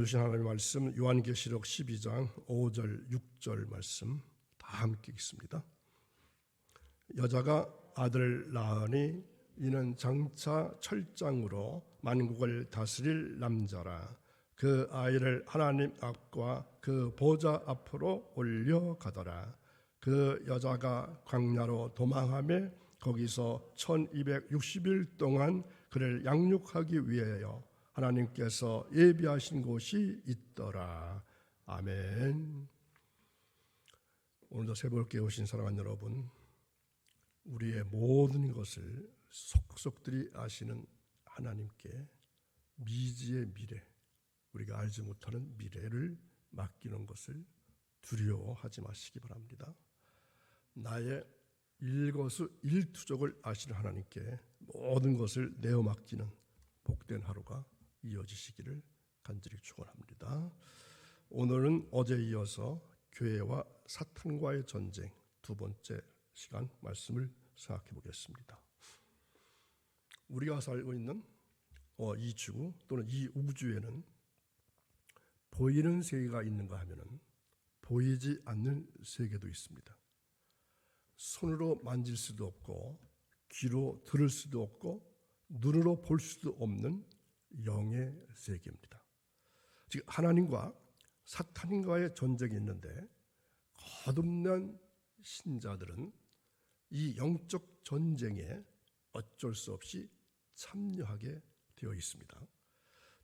주신 하나님의 말씀 요한계시록 12장 5절 6절 말씀 다 함께 읽습니다. 여자가 아들을 낳으니 이는 장차 철장으로 만국을 다스릴 남자라. 그 아이를 하나님 앞과 그 보좌 앞으로 올려가더라. 그 여자가 광야로 도망하며 거기서 1260일 동안 그를 양육하기 위하여 하나님께서 예비하신 곳이 있더라. 아멘. 오늘도 새벽에 오신 사랑하는 여러분, 우리의 모든 것을 속속들이 아시는 하나님께 미지의 미래, 우리가 알지 못하는 미래를 맡기는 것을 두려워하지 마시기 바랍니다. 나의 일거수일투족을 아시는 하나님께 모든 것을 내어 맡기는 복된 하루가 이어지시기를 간절히 축원합니다. 오늘은 어제에 이어서 교회와 사탄과의 전쟁 두 번째 시간 말씀을 생각해 보겠습니다. 우리가 살고 있는 이 지구 또는 이 우주에는 보이는 세계가 있는가 하면은 보이지 않는 세계도 있습니다. 손으로 만질 수도 없고 귀로 들을 수도 없고 눈으로 볼 수도 없는 영의 세계입니다. 즉 하나님과 사탄과의 전쟁이 있는데 거듭난 신자들은 이 영적 전쟁에 어쩔 수 없이 참여하게 되어 있습니다.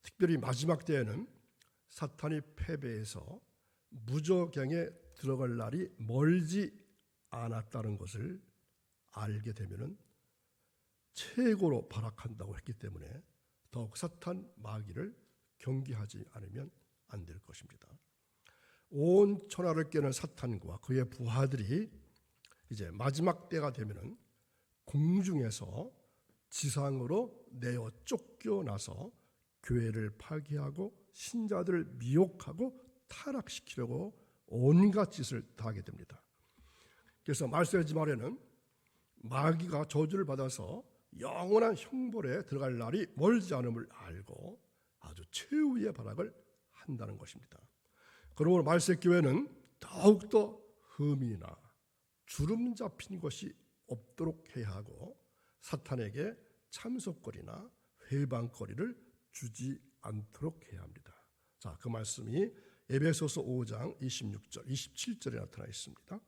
특별히 마지막 때에는 사탄이 패배해서 무저갱에 들어갈 날이 멀지 않았다는 것을 알게 되면은 최고로 발악한다고 했기 때문에 더욱 사탄 마귀를 경계하지 않으면 안 될 것입니다. 온 천하를 깨는 사탄과 그의 부하들이 이제 마지막 때가 되면은 공중에서 지상으로 내어 쫓겨나서 교회를 파괴하고 신자들을 미혹하고 타락시키려고 온갖 짓을 다 하게 됩니다. 그래서 말세지 말에는 마귀가 저주를 받아서 영원한 형벌에 들어갈 날이 멀지 않음을 알고 아주 최후의 발악을 한다는 것입니다. 그러므로 말세교회는 더욱더 흠이나 주름 잡힌 것이 없도록 해야 하고 사탄에게 참석거리나 회방거리를 주지 않도록 해야 합니다. 자, 그 말씀이 에베소서 5장 26절, 27절에 나타나 있습니다.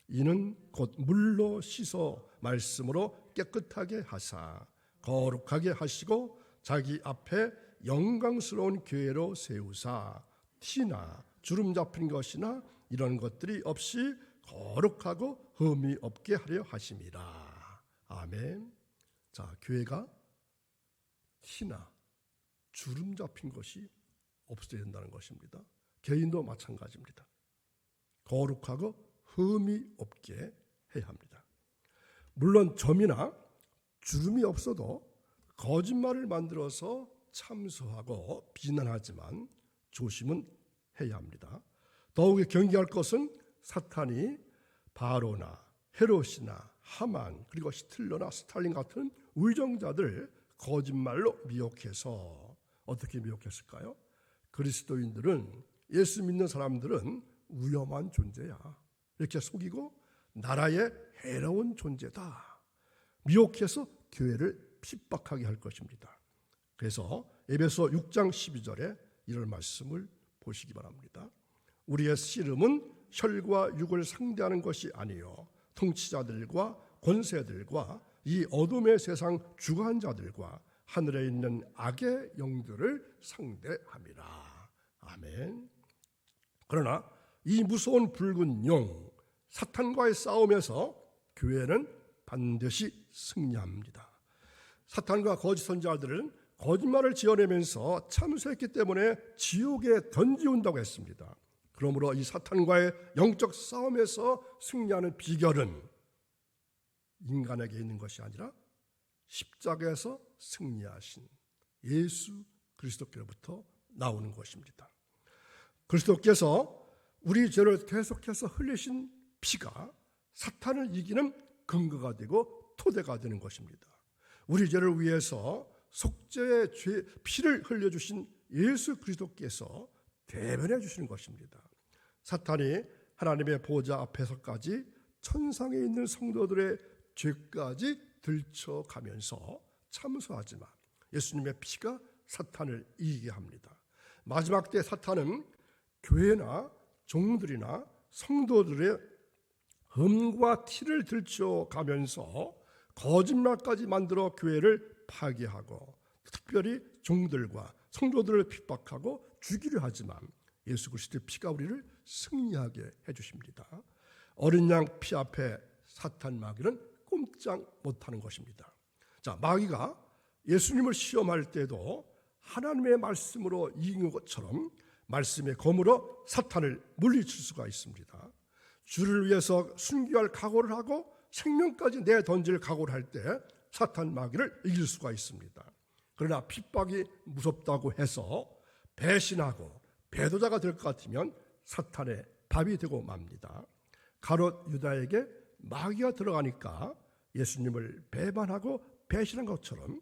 이는 곧 물로 씻어 말씀으로 깨끗하게 하사 거룩하게 하시고 자기 앞에 영광스러운 교회로 세우사 티나 주름 잡힌 것이나 이런 것들이 없이 거룩하고 흠이 없게 하려 하심이라. 아멘. 자, 교회가 티나 주름 잡힌 것이 없어야 된다는 것입니다. 개인도 마찬가지입니다. 거룩하고 흠이 없게 해야 합니다. 물론 점이나 주름이 없어도 거짓말을 만들어서 참소하고 비난하지만 조심은 해야 합니다. 더욱이 경계할 것은 사탄이 바로나 헤롯이나 하만 그리고 히틀러나 스탈린 같은 의정자들 거짓말로 미혹해서 어떻게 미혹했을까요? 그리스도인들은 예수 믿는 사람들은 위험한 존재야 이렇게 속이고 나라의 해로운 존재다 미혹해서 교회를 핍박하게 할 것입니다. 그래서 에베소 6장 12절에 이런 말씀을 보시기 바랍니다. 우리의 씨름은 혈과 육을 상대하는 것이 아니요 통치자들과 권세들과 이 어둠의 세상 주관자들과 하늘에 있는 악의 영들을 상대함이라. 아멘. 그러나 이 무서운 붉은 용 사탄과의 싸움에서 교회는 반드시 승리합니다. 사탄과 거짓 선지자들은 거짓말을 지어내면서 참소했기 때문에 지옥에 던지운다고 했습니다. 그러므로 이 사탄과의 영적 싸움에서 승리하는 비결은 인간에게 있는 것이 아니라 십자가에서 승리하신 예수 그리스도께로부터 나오는 것입니다. 그리스도께서 우리 죄를 계속해서 흘리신 피가 사탄을 이기는 근거가 되고 토대가 되는 것입니다. 우리 죄를 위해서 속죄의 피를 흘려주신 예수 그리스도께서 대변해 주시는 것입니다. 사탄이 하나님의 보좌 앞에서까지 천상에 있는 성도들의 죄까지 들춰가면서 참소하지만 예수님의 피가 사탄을 이기게 합니다. 마지막 때 사탄은 교회나 종들이나 성도들의 흠과 티를 들춰가면서 거짓말까지 만들어 교회를 파괴하고 특별히 종들과 성도들을 핍박하고 죽이려 하지만 예수 그리스도의 피가 우리를 승리하게 해주십니다. 어린 양 피 앞에 사탄 마귀는 꼼짝 못하는 것입니다. 자, 마귀가 예수님을 시험할 때도 하나님의 말씀으로 이긴 것처럼 말씀의 검으로 사탄을 물리칠 수가 있습니다. 주를 위해서 순교할 각오를 하고 생명까지 내던질 각오를 할 때 사탄 마귀를 이길 수가 있습니다. 그러나 핍박이 무섭다고 해서 배신하고 배도자가 될 것 같으면 사탄의 밥이 되고 맙니다. 가롯 유다에게 마귀가 들어가니까 예수님을 배반하고 배신한 것처럼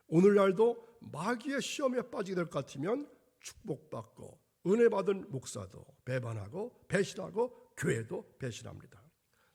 오늘날도 마귀의 시험에 빠지게 될 것 같으면 축복받고 은혜 받은 목사도 배반하고 배신하고 교회도 배신합니다.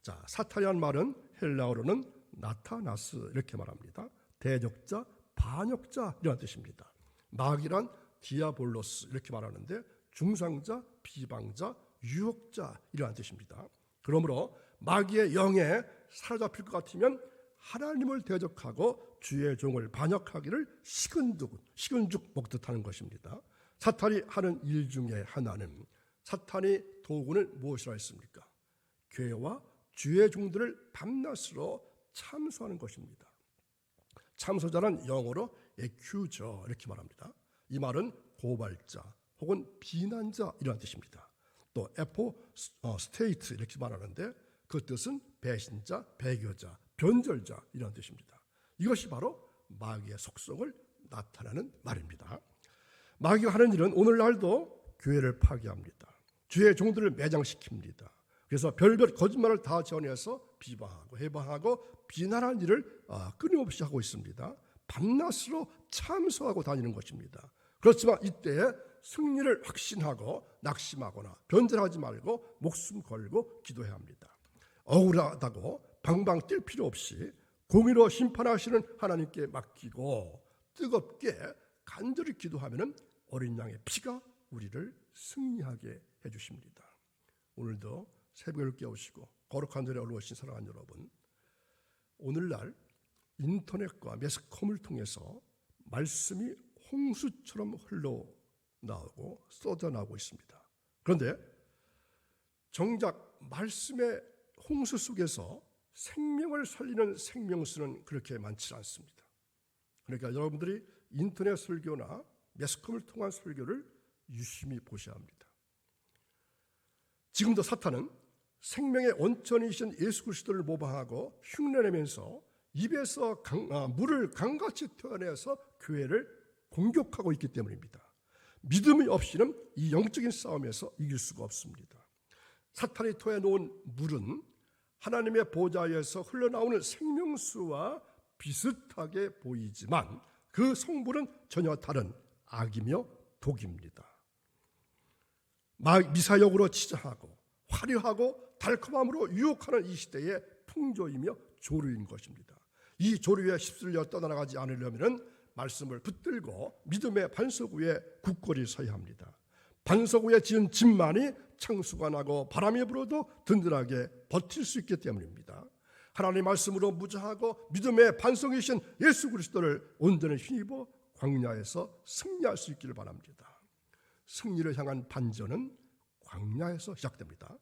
자, 사탄이라는 말은 헬라어로는 나타나스 이렇게 말합니다. 대적자, 반역자 이런 뜻입니다. 마귀란 디아볼로스 이렇게 말하는데 중상자, 비방자, 유혹자 이런 뜻입니다. 그러므로 마귀의 영에 사로잡힐 것 같으면 하나님을 대적하고 주의 종을 반역하기를 식은죽 먹듯 하는 것입니다. 사탄이 하는 일 중에 하나는 사탄이 도구는 무엇이라 했습니까? 교회와 주의 종들을 밤낮으로 참소하는 것입니다. 참소자는 영어로 accuser 이렇게 말합니다. 이 말은 고발자 혹은 비난자 이런 뜻입니다. 또 apostate 이렇게 말하는데 그 뜻은 배신자, 배교자, 변절자 이런 뜻입니다. 이것이 바로 마귀의 속성을 나타내는 말입니다. 마귀가 하는 일은 오늘날도 교회를 파괴합니다. 주의 종들을 매장시킵니다. 그래서 별별 거짓말을 다 전해서 비방하고 해방하고 비난하는 일을 끊임없이 하고 있습니다. 밤낮으로 참소하고 다니는 것입니다. 그렇지만 이때에 승리를 확신하고 낙심하거나 변절하지 말고 목숨 걸고 기도해야 합니다. 억울하다고 방방 뛸 필요 없이 공의로 심판하시는 하나님께 맡기고 뜨겁게 간절히 기도하면 어린 양의 피가 우리를 승리하게 해주십니다. 오늘도 새벽을 깨우시고 거룩한 자리에 올라오신 사랑하는 여러분, 오늘날 인터넷과 매스컴을 통해서 말씀이 홍수처럼 흘러나오고 쏟아나오고 있습니다. 그런데 정작 말씀의 홍수 속에서 생명을 살리는 생명수는 그렇게 많지 않습니다. 그러니까 여러분들이 인터넷 설교나 매스컴을 통한 설교를 유심히 보셔야 합니다. 지금도 사탄은 생명의 원천이신 예수 그리스도를 모방하고 흉내내면서 입에서 물을 강같이 토해내서 교회를 공격하고 있기 때문입니다. 믿음이 없이는 이 영적인 싸움에서 이길 수가 없습니다. 사탄이 토해놓은 물은 하나님의 보좌에서 흘러나오는 생명수와 비슷하게 보이지만 그 성분은 전혀 다른 악이며 독입니다. 미사역으로 치자하고 화려하고 달콤함으로 유혹하는 이 시대의 풍조이며 조류인 것입니다. 이 조류에 휩쓸려 떠나가지 않으려면 말씀을 붙들고 믿음의 반석 위에 굳건히 서야 합니다. 반석 위에 지은 집만이 창수가 나고 바람이 불어도 든든하게 버틸 수 있기 때문입니다. 하나님의 말씀으로 무장하고 믿음의 반석이신 예수 그리스도를 온전히 힘입어 광야에서 승리할 수 있기를 바랍니다. 승리를 향한 반전은 광야에서 시작됩니다.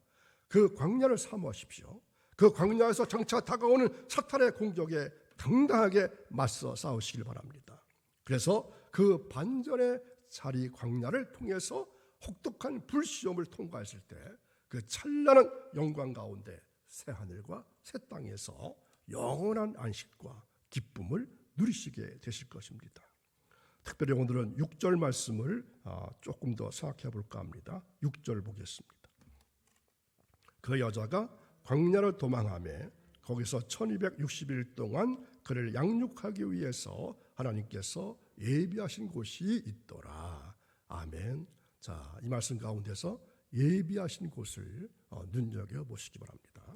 그 광야를 사모하십시오. 그 광야에서 장차 다가오는 사탄의 공격에 당당하게 맞서 싸우시길 바랍니다. 그래서 그 반전의 자리 광야를 통해서 혹독한 불시험을 통과했을 때 그 찬란한 영광 가운데 새 하늘과 새 땅에서 영원한 안식과 기쁨을 누리시게 되실 것입니다. 특별히 오늘은 6절 말씀을 조금 더 생각해 볼까 합니다. 6절 보겠습니다. 그 여자가 광야를 도망하며 거기서 1260일 동안 그를 양육하기 위해서 하나님께서 예비하신 곳이 있더라. 아멘. 자, 이 말씀 가운데서 예비하신 곳을 눈여겨보시기 바랍니다.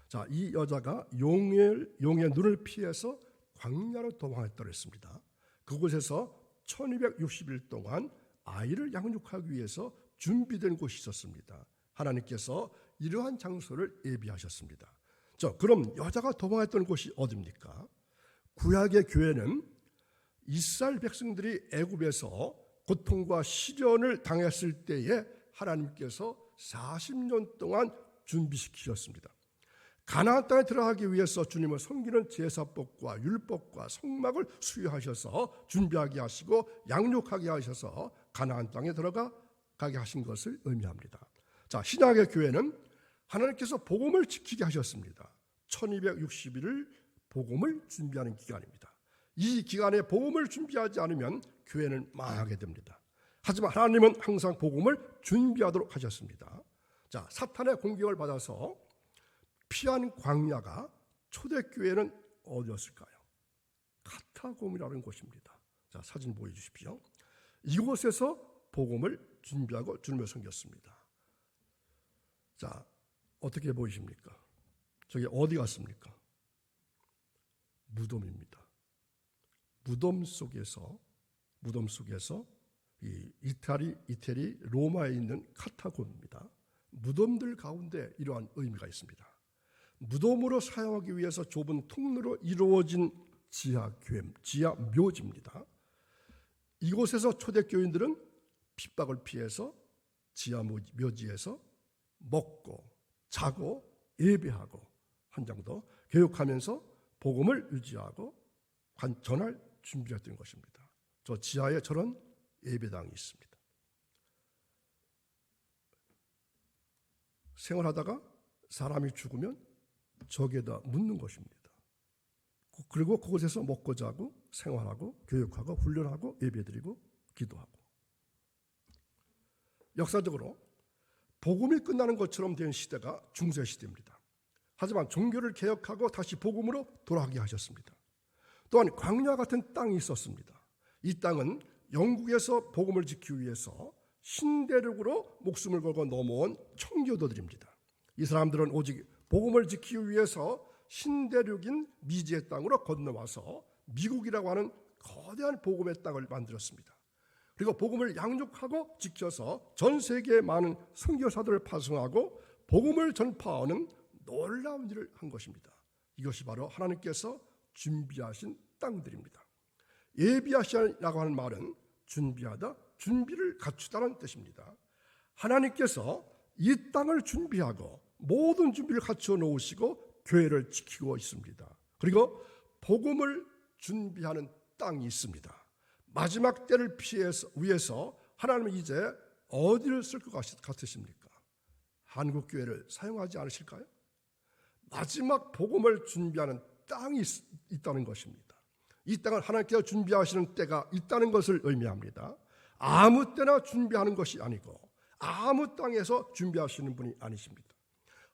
자, 이 여자가 용의 눈을 피해서 광야로 도망했다고 했습니다. 그곳에서 1260일 동안 아이를 양육하기 위해서 준비된 곳이 있었습니다. 하나님께서 이러한 장소를 예비하셨습니다. 자, 그럼 여자가 도망했던 곳이 어디입니까? 구약의 교회는 이스라엘 백성들이 애굽에서 고통과 시련을 당했을 때에 하나님께서 40년 동안 준비시키셨습니다. 가나안 땅에 들어가기 위해서 주님을 섬기는 제사법과 율법과 성막을 수여하셔서 준비하게 하시고 양육하게 하셔서 가나안 땅에 들어가게 하신 것을 의미합니다. 자, 신약의 교회는 하나님께서 복음을 지키게 하셨습니다. 1260일을 복음을 준비하는 기간입니다. 이 기간에 복음을 준비하지 않으면 교회는 망하게 됩니다. 하지만 하나님은 항상 복음을 준비하도록 하셨습니다. 자, 사탄의 공격을 받아서 피한 광야가 초대교회는 어디였을까요? 카타곰이라는 곳입니다. 자, 사진 보여주십시오. 이곳에서 복음을 준비하고 주님을 섬겼습니다. 자, 어떻게 보이십니까? 저기 어디 갔습니까? 무덤입니다. 무덤 속에서 이 이태리 로마에 있는 카타곰입니다. 무덤들 가운데 이러한 의미가 있습니다. 무덤으로 사용하기 위해서 좁은 통로로 이루어진 지하 묘지입니다. 이곳에서 초대교인들은 핍박을 피해서 지하 묘지에서 먹고 자고 예배하고 한 장 더 교육하면서 복음을 유지하고 전할 준비했던 것입니다. 저 지하에 저런 예배당이 있습니다. 생활하다가 사람이 죽으면 저기에다 묻는 것입니다. 그리고 그곳에서 먹고 자고 생활하고 교육하고 훈련하고 예배드리고 기도하고. 역사적으로 복음이 끝나는 것처럼 된 시대가 중세시대입니다. 하지만 종교를 개혁하고 다시 복음으로 돌아가게 하셨습니다. 또한 광야 같은 땅이 있었습니다. 이 땅은 영국에서 복음을 지키기 위해서 신대륙으로 목숨을 걸고 넘어온 청교도들입니다. 이 사람들은 오직 복음을 지키기 위해서 신대륙인 미지의 땅으로 건너와서 미국이라고 하는 거대한 복음의 땅을 만들었습니다. 그리고 복음을 양육하고 지켜서 전 세계의 많은 선교사들을 파송하고 복음을 전파하는 놀라운 일을 한 것입니다. 이것이 바로 하나님께서 준비하신 땅들입니다. 예비하시라고 하는 말은 준비하다, 준비를 갖추다는 뜻입니다. 하나님께서 이 땅을 준비하고 모든 준비를 갖추어 놓으시고 교회를 지키고 있습니다. 그리고 복음을 준비하는 땅이 있습니다. 마지막 때를 위해서 하나님은 이제 어디를 쓸 것 같으십니까? 한국교회를 사용하지 않으실까요? 마지막 복음을 준비하는 땅이 있다는 것입니다. 이 땅을 하나님께서 준비하시는 때가 있다는 것을 의미합니다. 아무 때나 준비하는 것이 아니고 아무 땅에서 준비하시는 분이 아니십니다.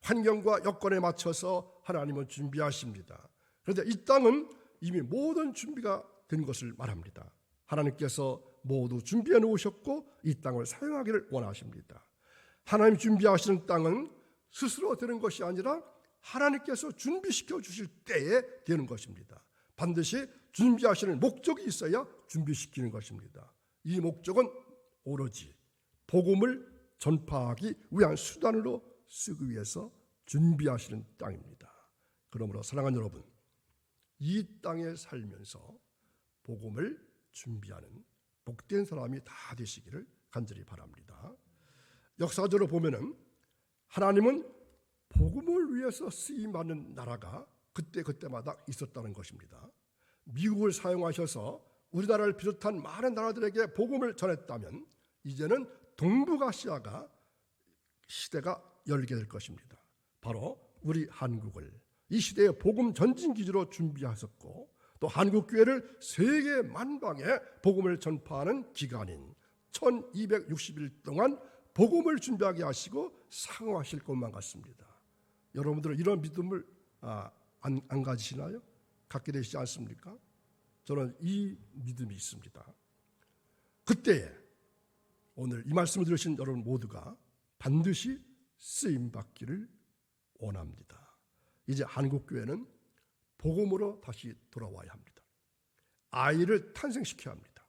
환경과 여건에 맞춰서 하나님은 준비하십니다. 그런데 이 땅은 이미 모든 준비가 된 것을 말합니다. 하나님께서 모두 준비해 놓으셨고 이 땅을 사용하기를 원하십니다. 하나님 준비하시는 땅은 스스로 되는 것이 아니라 하나님께서 준비시켜 주실 때에 되는 것입니다. 반드시 준비하시는 목적이 있어야 준비시키는 것입니다. 이 목적은 오로지 복음을 전파하기 위한 수단으로 쓰기 위해서 준비하시는 땅입니다. 그러므로 사랑하는 여러분, 이 땅에 살면서 복음을 준비하는 복된 사람이 다 되시기를 간절히 바랍니다. 역사적으로 보면은 하나님은 복음을 위해서 쓰임받는 나라가 그때마다 있었다는 것입니다. 미국을 사용하셔서 우리나라를 비롯한 많은 나라들에게 복음을 전했다면 이제는 동북아시아가 시대가 열게 될 것입니다. 바로 우리 한국을 이 시대의 복음 전진기지로 준비하셨고 또 한국교회를 세계 만방에 복음을 전파하는 기간인 1260일 동안 복음을 준비하게 하시고 상호하실 것만 같습니다. 여러분들은 이런 믿음을 안 가지시나요? 갖게 되시지 않습니까? 저는 이 믿음이 있습니다. 그때에 오늘 이 말씀을 들으신 여러분 모두가 반드시 쓰임받기를 원합니다. 이제 한국교회는 복음으로 다시 돌아와야 합니다. 아이를 탄생시켜야 합니다.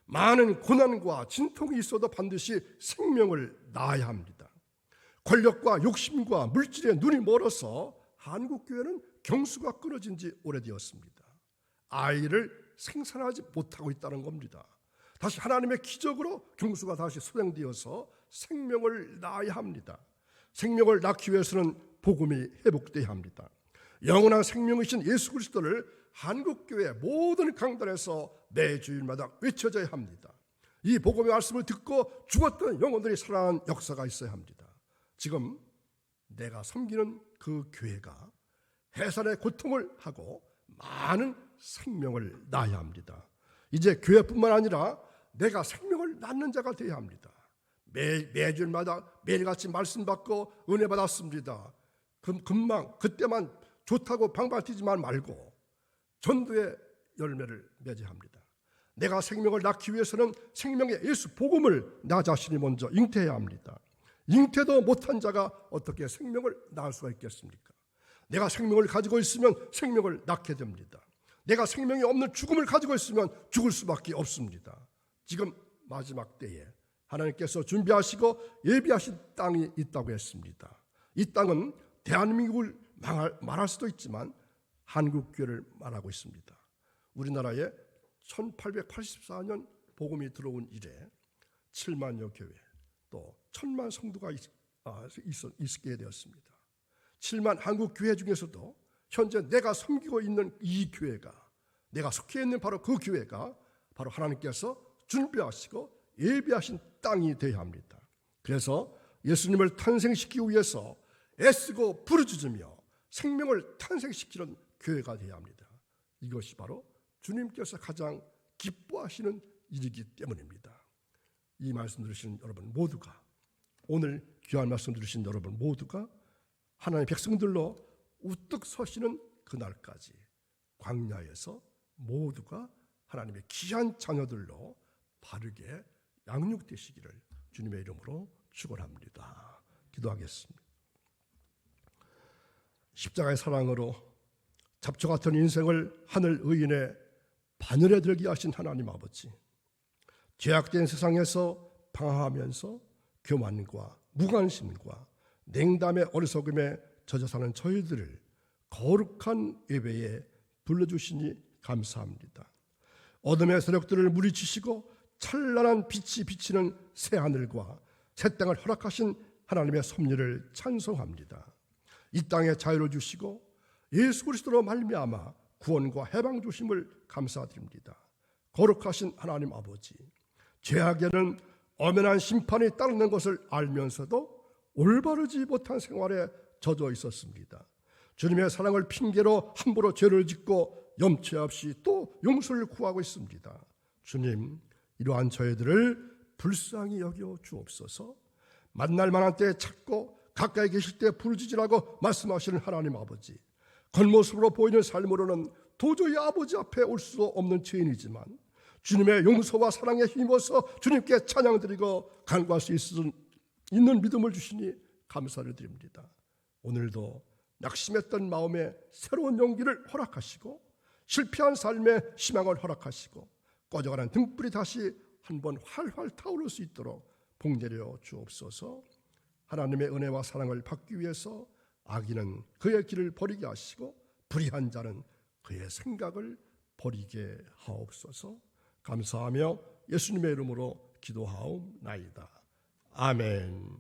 많은 고난과 진통이 있어도 반드시 생명을 낳아야 합니다. 권력과 욕심과 물질에 눈이 멀어서 한국교회는 경수가 끊어진 지 오래되었습니다. 아이를 생산하지 못하고 있다는 겁니다. 다시 하나님의 기적으로 경수가 다시 소생되어서 생명을 낳아야 합니다. 생명을 낳기 위해서는 복음이 회복되어야 합니다. 영원한 생명이신 예수 그리스도를 한국교회 모든 강단에서 매 주일마다 외쳐져야 합니다. 이 복음의 말씀을 듣고 죽었던 영혼들이 살아난 역사가 있어야 합니다. 지금 내가 섬기는 그 교회가 해산의 고통을 하고 많은 생명을 낳아야 합니다. 이제 교회뿐만 아니라 내가 생명을 낳는 자가 되어야 합니다. 매주일마다 매일같이 말씀 받고 은혜 받았습니다. 금방 그때만 좋다고 방방 뛰지만 말고 전도의 열매를 맺어야 합니다. 내가 생명을 낳기 위해서는 생명의 예수 복음을 나 자신이 먼저 잉태해야 합니다. 잉태도 못한 자가 어떻게 생명을 낳을 수가 있겠습니까? 내가 생명을 가지고 있으면 생명을 낳게 됩니다. 내가 생명이 없는 죽음을 가지고 있으면 죽을 수밖에 없습니다. 지금 마지막 때에 하나님께서 준비하시고 예비하신 땅이 있다고 했습니다. 이 땅은 대한민국을 말할 수도 있지만 한국교회를 말하고 있습니다. 우리나라에 1884년 복음이 들어온 이래 7만여 교회 또 1000만 성도가 있게 되었습니다. 7만 한국 교회 중에서도 현재 내가 섬기고 있는 이 교회가, 내가 속해 있는 바로 그 교회가 바로 하나님께서 준비하시고 예비하신 땅이 되어야 합니다. 그래서 예수님을 탄생시키기 위해서 애쓰고 부르짖으며 생명을 탄생시키는 교회가 되어야 합니다. 이것이 바로 주님께서 가장 기뻐하시는 일이기 때문입니다. 이 말씀 들으신 여러분 모두가, 오늘 귀한 말씀 들으신 여러분 모두가 하나님의 백성들로 우뚝 서시는 그날까지 광야에서 모두가 하나님의 귀한 자녀들로 바르게 양육되시기를 주님의 이름으로 축원합니다. 기도하겠습니다. 십자가의 사랑으로 잡초 같은 인생을 하늘 의인의 바늘에 들게 하신 하나님 아버지, 죄악된 세상에서 방황하면서 교만과 무관심과 냉담의 어리석음에 젖어 사는 저희들을 거룩한 예배에 불러주시니 감사합니다. 어둠의 세력들을 물리치시고 찬란한 빛이 비치는 새하늘과 새 땅을 허락하신 하나님의 섭리를 찬송합니다. 이 땅에 자유를 주시고 예수 그리스도로 말미암아 구원과 해방 주심을 감사드립니다. 거룩하신 하나님 아버지, 죄악에는 엄연한 심판이 따르는 것을 알면서도 올바르지 못한 생활에 젖어 있었습니다. 주님의 사랑을 핑계로 함부로 죄를 짓고 염치 없이 또 용서를 구하고 있습니다. 주님, 이러한 저희들을 불쌍히 여겨 주옵소서. 만날 만한 때에 찾고 가까이 계실 때 부르짖으라고 말씀하시는 하나님 아버지, 겉모습으로 보이는 삶으로는 도저히 아버지 앞에 올 수 없는 죄인이지만 주님의 용서와 사랑에 힘입어서 주님께 찬양드리고 간구할 수 있는 믿음을 주시니 감사를 드립니다. 오늘도 낙심했던 마음에 새로운 용기를 허락하시고 실패한 삶에 희망을 허락하시고 꺼져가는 등불이 다시 한번 활활 타오를 수 있도록 복내려 주옵소서. 하나님의 은혜와 사랑을 받기 위해서 악인은 그의 길을 버리게 하시고 불의한 자는 그의 생각을 버리게 하옵소서. 감사하며 예수님의 이름으로 기도하옵나이다. 아멘.